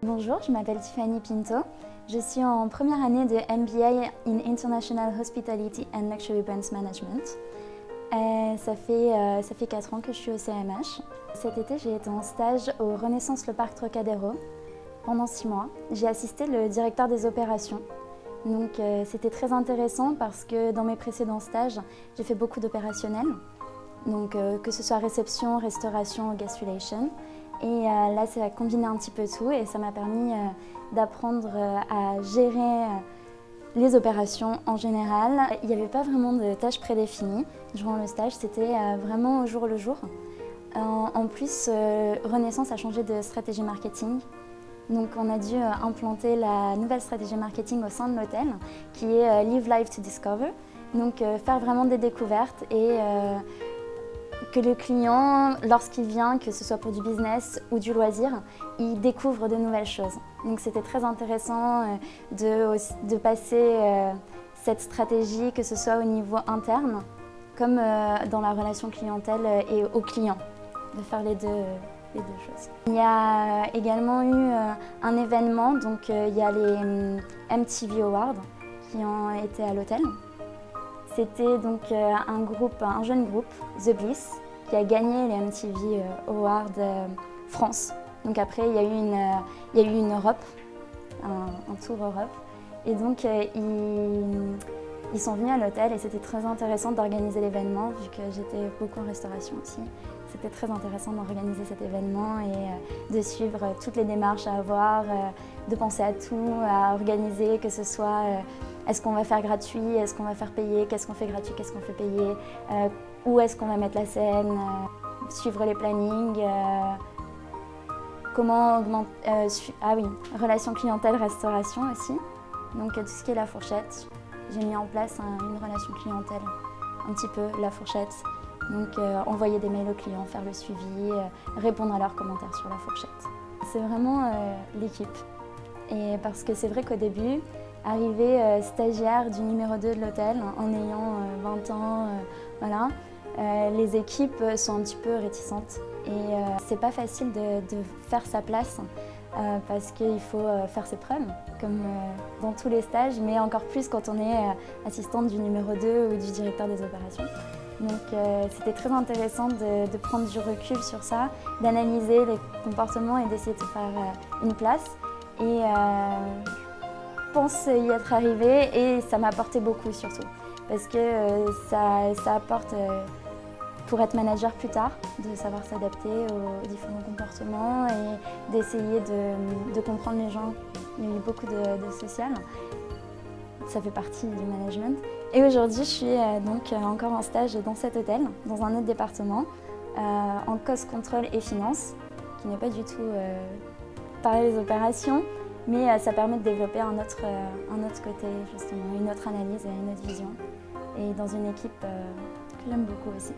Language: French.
Bonjour, je m'appelle Tiffany Pinto. Je suis en première année de MBA in International Hospitality and Luxury Brands Management. Ça fait 4 ans que je suis au CMH. Cet été, j'ai été en stage au Renaissance Le Parc Trocadéro pendant 6 mois. J'ai assisté le directeur des opérations. Donc c'était très intéressant parce que dans mes précédents stages, j'ai fait beaucoup d'opérationnels. Donc que ce soit réception, restauration, guest relation. Et là, ça a combiné un petit peu tout et ça m'a permis d'apprendre à gérer les opérations en général. Il n'y avait pas vraiment de tâches prédéfinies durant le stage, c'était vraiment au jour le jour. En plus, Renaissance a changé de stratégie marketing. Donc on a dû implanter la nouvelle stratégie marketing au sein de l'hôtel qui est Live Life to Discover. Donc faire vraiment des découvertes et que le client, lorsqu'il vient, que ce soit pour du business ou du loisir, il découvre de nouvelles choses. Donc c'était très intéressant de passer cette stratégie, que ce soit au niveau interne, comme dans la relation clientèle et au client, de faire les deux choses. Il y a également eu un événement, donc il y a les MTV Awards qui ont été à l'hôtel. C'était donc un jeune groupe, The Bliss, qui a gagné les MTV Awards France. Donc après, il y a eu une Europe, un tour Europe. Et donc, ils sont venus à l'hôtel et c'était très intéressant d'organiser l'événement, vu que j'étais beaucoup en restauration aussi. C'était très intéressant d'organiser cet événement et de suivre toutes les démarches à avoir, de penser à tout, à organiser, que ce soit est-ce qu'on va faire gratuit, est-ce qu'on va faire payer, qu'est-ce qu'on fait gratuit, qu'est-ce qu'on fait payer, où est-ce qu'on va mettre la scène, suivre les plannings, comment augmenter, relation clientèle-restauration aussi. Donc tout ce qui est la fourchette, j'ai mis en place une relation clientèle, un petit peu la fourchette. Donc envoyer des mails aux clients, faire le suivi, répondre à leurs commentaires sur la fourchette. C'est vraiment l'équipe. Et parce que c'est vrai qu'au début, arriver stagiaire du numéro 2 de l'hôtel en ayant 20 ans, voilà, les équipes sont un petit peu réticentes. Et c'est pas facile de faire sa place parce qu'il faut faire ses preuves, comme dans tous les stages, mais encore plus quand on est assistante du numéro 2 ou du directeur des opérations. Donc c'était très intéressant de prendre du recul sur ça, d'analyser les comportements et d'essayer de faire une place. Et je pense y être arrivée et ça m'a apporté beaucoup surtout. Parce que ça apporte pour être manager plus tard, de savoir s'adapter aux différents comportements et d'essayer de comprendre les gens. Il y a eu beaucoup de social. Ça fait partie du management. Et aujourd'hui, je suis donc encore en stage dans cet hôtel, dans un autre département, en cost control et finance, qui n'est pas du tout pareil les opérations, mais ça permet de développer un autre côté, justement, une autre analyse et une autre vision. Et dans une équipe que j'aime beaucoup aussi.